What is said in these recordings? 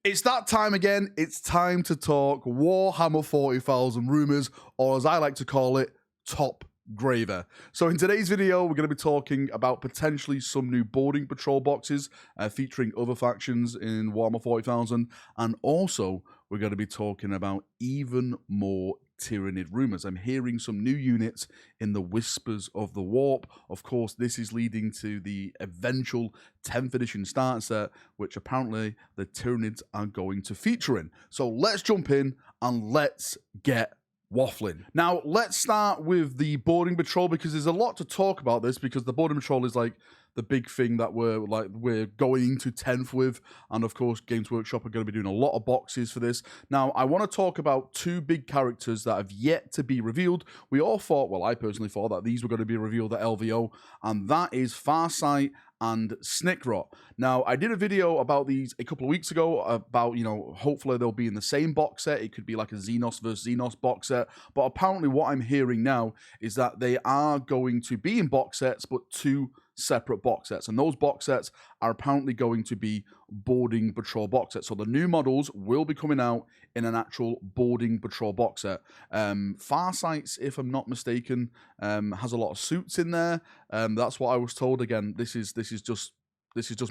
It's that time again. It's time to talk Warhammer 40,000 Rumours, or as I like to call it, Top Graver. So in today's video, we're going to be talking about potentially some new boarding patrol boxes featuring other factions in Warhammer 40,000, and also we're going to be talking about even more Tyranid Rumours. I'm hearing some new units in the Whispers of the Warp. Of course, this is leading to the eventual 10th edition starter set, which apparently the Tyranids are going to feature in. So let's jump in and let's get waffling. Now, let's start with the boarding patrol, because there's a lot to talk about this, because the boarding patrol is like the big thing that we're going into 10th with, and of course Games Workshop are going to be doing a lot of boxes for this. Now, I want to talk about two big characters that have yet to be revealed. We all thought, well, I personally thought that these were going to be revealed at LVO, and that is Farsight and Snikrot. Now, I did a video about these a couple of weeks ago about, hopefully they'll be in the same box set. It could be like a Xenos versus Xenos box set. But apparently what I'm hearing now is that they are going to be in box sets, but two separate box sets. And those box sets are apparently going to be boarding patrol box sets. So the new models will be coming out in an actual boarding patrol box set. Farsight's, if I'm not mistaken, has a lot of suits in there. That's what I was told. Again, this is just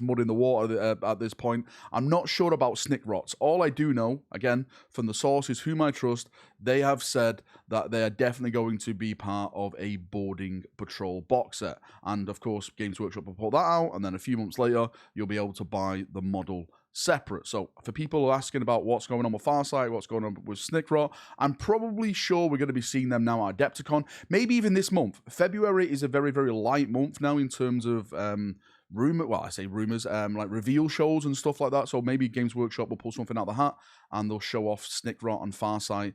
mud in the water at this point. I'm not sure about Snikrots. All I do know, again, from the sources whom I trust, they have said that they are definitely going to be part of a boarding patrol box set. And of course, Games Workshop will put that out, and then a few months later, you'll be able to buy the model separate. So for people asking about what's going on with Farsight, what's going on with Snikrot, I'm probably sure we're going to be seeing them now at Adepticon, maybe even this month. February is a very, very light month now in terms of rumors, like reveal shows and stuff like that. So maybe Games Workshop will pull something out of the hat and they'll show off Snikrot and Farsight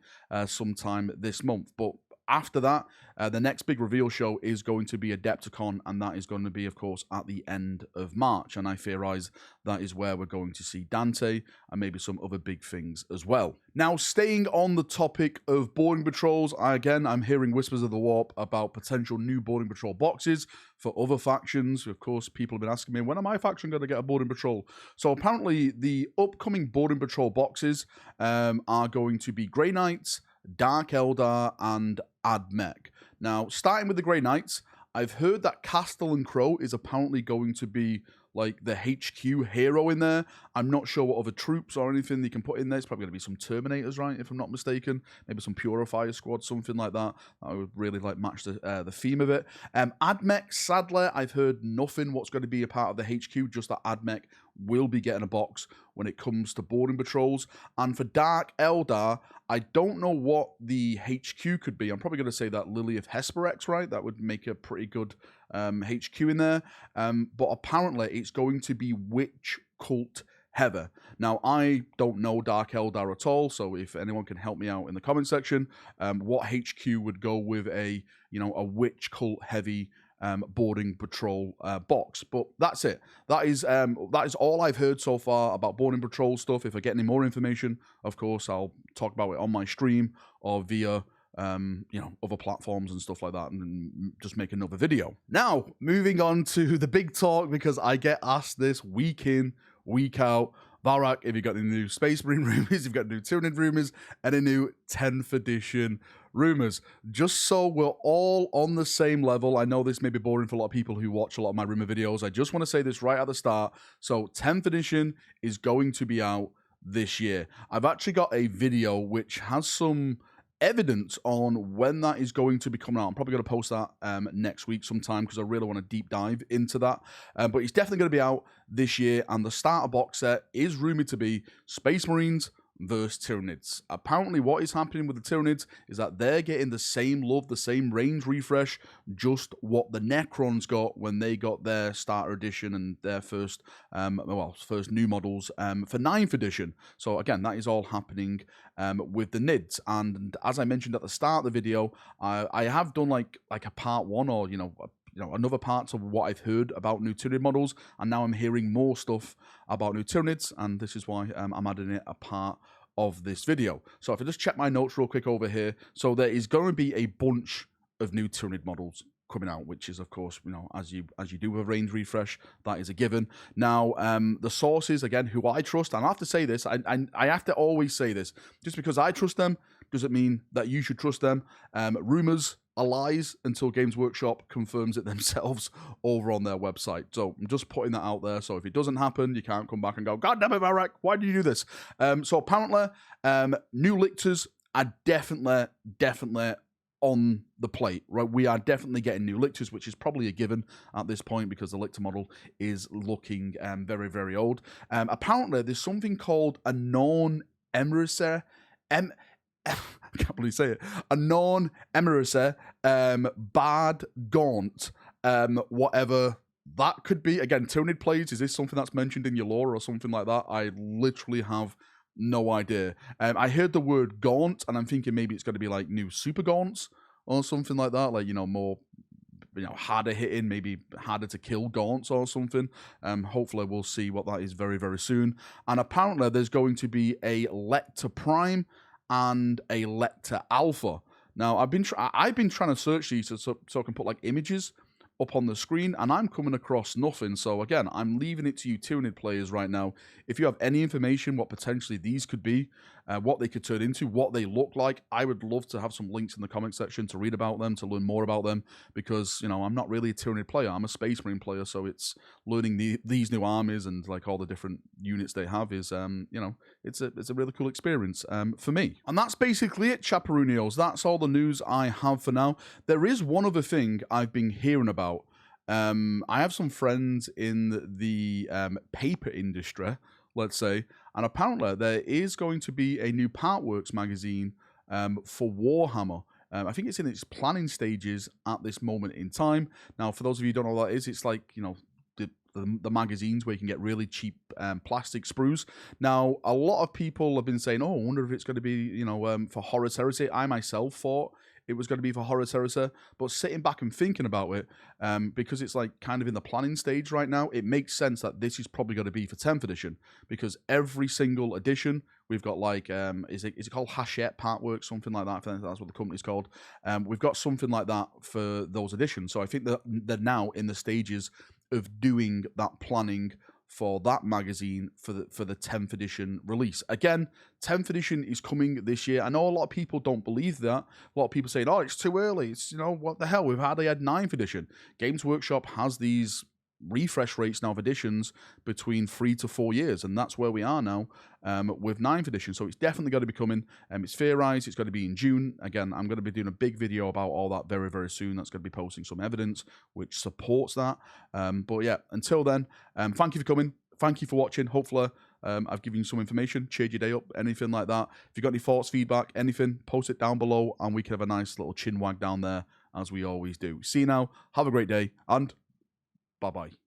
sometime this month. But after that, the next big reveal show is going to be Adepticon, and that is going to be, of course, at the end of March. And I theorize that is where we're going to see Dante and maybe some other big things as well. Now, staying on the topic of boarding patrols, I'm hearing whispers of the warp about potential new boarding patrol boxes for other factions. Of course, people have been asking me, when am my faction going to get a boarding patrol? So apparently, the upcoming boarding patrol boxes are going to be Grey Knights, Dark Eldar, and Admech. Now, starting with the Grey Knights, I've heard that Castellan Crow is apparently going to be like the HQ hero in there. I'm not sure what other troops or anything they can put in there. It's probably going to be some Terminators, right, if I'm not mistaken. Maybe some Purifier Squad, something like that. I would really like match the theme of it. Admech, sadly, I've heard nothing what's going to be a part of the HQ, just that Admech will be getting a box when it comes to boarding patrols. And for Dark Eldar, I don't know what the HQ could be. I'm probably going to say that Lily of Hesperex, right? That would make a pretty good HQ in there. But apparently it's going to be Witch Cult Heather. Now, I don't know Dark Eldar at all, so if anyone can help me out in the comment section, what HQ would go with a Witch Cult heavy boarding patrol box. But that's it. That is all I've heard so far about boarding patrol stuff. If I get any more information, of course, I'll talk about it on my stream or via other platforms and stuff like that, and just make another video. Now, moving on to the big talk, because I get asked this week in, week out. Valrak, if you've got any new Space Marine Rumours, you've got new Tyranid Rumours, and a new 10th edition Rumours. Just so we're all on the same level, I know this may be boring for a lot of people who watch a lot of my Rumour videos. I just want to say this right at the start. So 10th edition is going to be out this year. I've actually got a video which has some evidence on when that is going to be coming out. I'm probably going to post that next week sometime, because I really want to deep dive into that. But it's definitely going to be out this year, and the starter box set is rumored to be Space Marines versus Tyranids. Apparently what is happening with the Tyranids is that they're getting the same love, the same range refresh, just what the Necrons got when they got their starter edition and their first new models for 9th edition. So again, that is all happening with the Nids. And as I mentioned at the start of the video, I have done like a part one, or another part of what I've heard about new Tyranid models, and now I'm hearing more stuff about new Tyranids, and this is why I'm adding it a part of this video. So if I just check my notes real quick over here, so there is going to be a bunch of new Tyranid models coming out, which is, of course, as you do with a range refresh, that is a given. Now, the sources, again, who I trust, and I have to say this, I have to always say this, just because I trust them doesn't mean that you should trust them. Rumors are lies until Games Workshop confirms it themselves over on their website. So I'm just putting that out there. So if it doesn't happen, you can't come back and go, God damn it, Valrak, why did you do this? So apparently, new lictors are definitely on the plate, right? We are definitely getting new lictors, which is probably a given at this point because the lictor model is looking very, very old. Apparently, there's something called a non-emercer, I can't believe say it. A non-emercer bard gaunt, whatever that could be. Again, Tyranid plays. Is this something that's mentioned in your lore or something like that? I literally have no idea. I heard the word gaunt, and I'm thinking maybe it's going to be like new super gaunts or something like that, like more harder hitting, maybe harder to kill gaunts or something. Hopefully we'll see what that is very, very soon. And apparently there's going to be a Lecter Prime and a Lecter Alpha. Now I've been trying to search these so I can put like images up on the screen, and I'm coming across nothing. So again, I'm leaving it to you Tyranid players right now. If you have any information what potentially these could be, what they could turn into, what they look like, I would love to have some links in the comment section to read about them, to learn more about them, because I'm not really a Tyranid player. I'm a Space Marine player, so it's learning these new armies and like all the different units they have is it's a really cool experience for me. And that's basically it, Chaperonios. That's all the news I have for now. There is one other thing I've been hearing about. I have some friends in the paper industry, let's say, and apparently there is going to be a new Partworks magazine for Warhammer. I think it's in its planning stages at this moment in time. Now, for those of you who don't know what that is, it's like, the magazines where you can get really cheap plastic sprues. Now, a lot of people have been saying, oh, I wonder if it's going to be, for Horus Heresy. I myself thought it was going to be for Horus Heresy, but sitting back and thinking about it, because it's like kind of in the planning stage right now, it makes sense that this is probably going to be for 10th edition, because every single edition, we've got like, is it called Hachette Partworks, something like that? I think that's what the company's called. We've got something like that for those editions. So I think that they're now in the stages of doing that planning for that magazine for the 10th edition release. Again, 10th edition is coming this year. I know a lot of people don't believe that. A lot of people saying, oh, it's too early. It's, what the hell? We've hardly had 9th edition. Games Workshop has these refresh rates now of editions between 3 to 4 years, and that's where we are now with 9th edition. So it's definitely going to be coming. It's theorized it's going to be in June. Again, I'm going to be doing a big video about all that very, very soon. That's going to be posting some evidence which supports that. But yeah, until then, thank you for coming. Thank you for watching. Hopefully I've given you some information, cheered your day up, anything like that. If you've got any thoughts, feedback, anything, post it down below, and we can have a nice little chin wag down there, as we always do. See you now. Have a great day, and bye-bye.